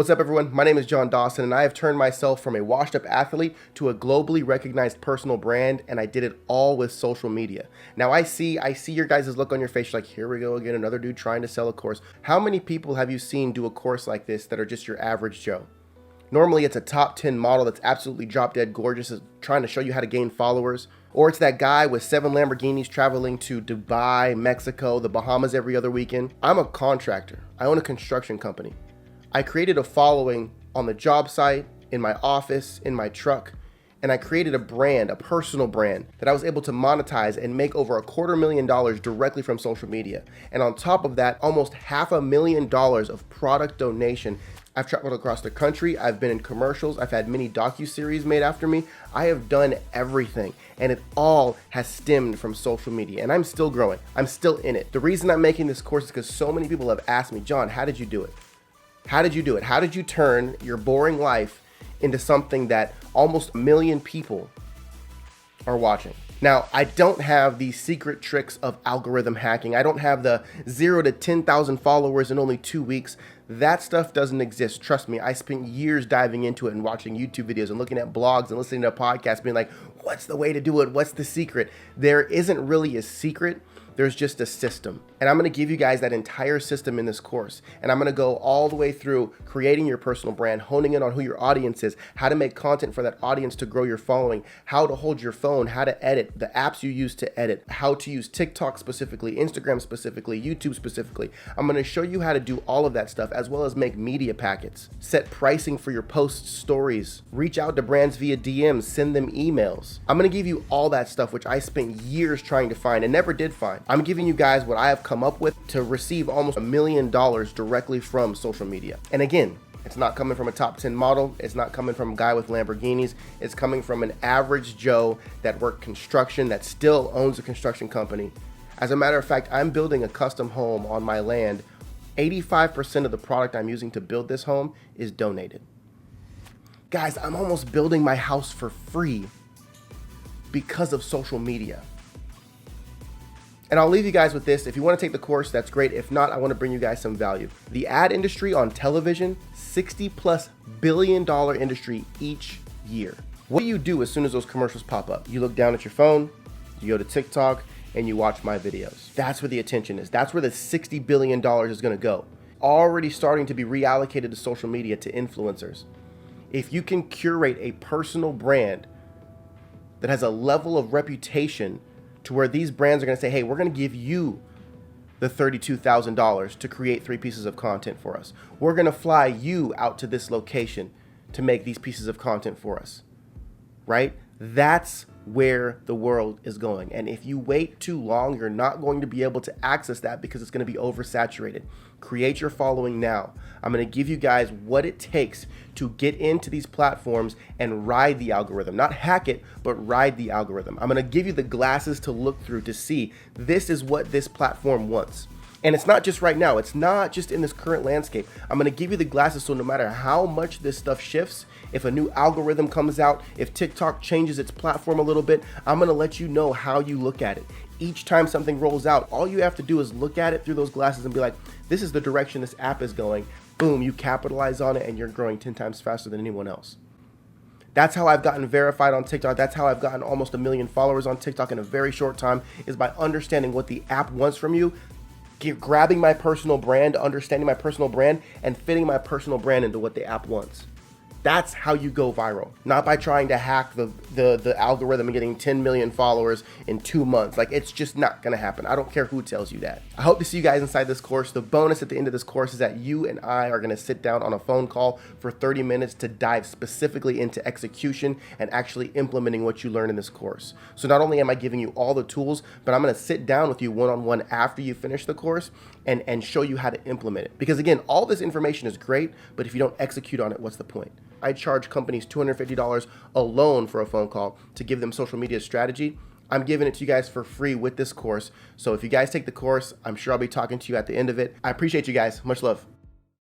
What's up, everyone? My name is John Dawson, and I have turned myself from a washed-up athlete to a globally recognized personal brand, and I did it all with social media. Now, I see your guys' look on your face. You're like, here we go again, another dude trying to sell a course. How many people have you seen do a course like this that are just your average Joe? Normally, it's a top 10 model that's absolutely drop-dead gorgeous, is trying to show you how to gain followers. Or it's that guy with 7 Lamborghinis traveling to Dubai, Mexico, the Bahamas every other weekend. I'm a contractor. I own a construction company. I created a following on the job site, in my office, in my truck, and I created a brand, a personal brand that I was able to monetize and make over $250,000 directly from social media. And on top of that, almost $500,000 of product donation. I've traveled across the country. I've been in commercials. I've had many docu-series made after me. I have done everything, and it all has stemmed from social media, and I'm still growing. I'm still in it. The reason I'm making this course is because so many people have asked me, John, how did you do it? How did you do it? How did you turn your boring life into something that almost 1 million people are watching? Now, I don't have the secret tricks of algorithm hacking. I don't have the 0 to 10,000 followers in only 2 weeks. That stuff doesn't exist. Trust me, I spent years diving into it and watching YouTube videos and looking at blogs and listening to podcasts being like, what's the way to do it? What's the secret? There isn't really a secret. There's just a system. And I'm going to give you guys that entire system in this course. And I'm going to go all the way through creating your personal brand, honing in on who your audience is, how to make content for that audience to grow your following, how to hold your phone, how to edit, the apps you use to edit, how to use TikTok specifically, Instagram specifically, YouTube specifically. I'm going to show you how to do all of that stuff, as well as make media packets, set pricing for your posts, stories, reach out to brands via DMs, send them emails. I'm going to give you all that stuff, which I spent years trying to find and never did find. I'm giving you guys what I have come up with to receive almost $1 million directly from social media. And again, it's not coming from a top 10 model. It's not coming from a guy with Lamborghinis. It's coming from an average Joe that worked construction, that still owns a construction company. As a matter of fact, I'm building a custom home on my land. 85% of the product I'm using to build this home is donated. Guys, I'm almost building my house for free because of social media. And I'll leave you guys with this. If you want to take the course, that's great. If not, I want to bring you guys some value. The ad industry on television, $60+ billion industry each year. What do you do as soon as those commercials pop up? You look down at your phone, you go to TikTok, and you watch my videos. That's where the attention is. That's where the $60 billion is going to go. Already starting to be reallocated to social media, to influencers. If you can curate a personal brand that has a level of reputation to where these brands are going to say, hey, we're going to give you the $32,000 to create 3 pieces of content for us. We're going to fly you out to this location to make these pieces of content for us, right? That's where the world is going. And if you wait too long, you're not going to be able to access that because it's going to be oversaturated. Create your following now. I'm going to give you guys what it takes to get into these platforms and ride the algorithm. Not hack it, but ride the algorithm. I'm going to give you the glasses to look through to see this is what this platform wants. And it's not just right now. It's not just in this current landscape. I'm going to give you the glasses so no matter how much this stuff shifts, if a new algorithm comes out, if TikTok changes its platform a little bit, I'm going to let you know how you look at it. Each time something rolls out, all you have to do is look at it through those glasses and be like, this is the direction this app is going. Boom, you capitalize on it and you're growing 10 times faster than anyone else. That's how I've gotten verified on TikTok. That's how I've gotten almost 1 million followers on TikTok in a very short time, is by understanding what the app wants from you, grabbing my personal brand, understanding my personal brand, and fitting my personal brand into what the app wants. That's how you go viral, not by trying to hack the algorithm and getting 10 million followers in 2 months. Like, it's just not gonna happen. I don't care who tells you that. I hope to see you guys inside this course. The bonus at the end of this course is that you and I are gonna sit down on a phone call for 30 minutes to dive specifically into execution and actually implementing what you learn in this course. So not only am I giving you all the tools, but I'm gonna sit down with you one-on-one after you finish the course and show you how to implement it. Because again, all this information is great, but if you don't execute on it, what's the point? I charge companies $250 alone for a phone call to give them social media strategy. I'm giving it to you guys for free with this course. So if you guys take the course, I'm sure I'll be talking to you at the end of it. I appreciate you guys. Much love.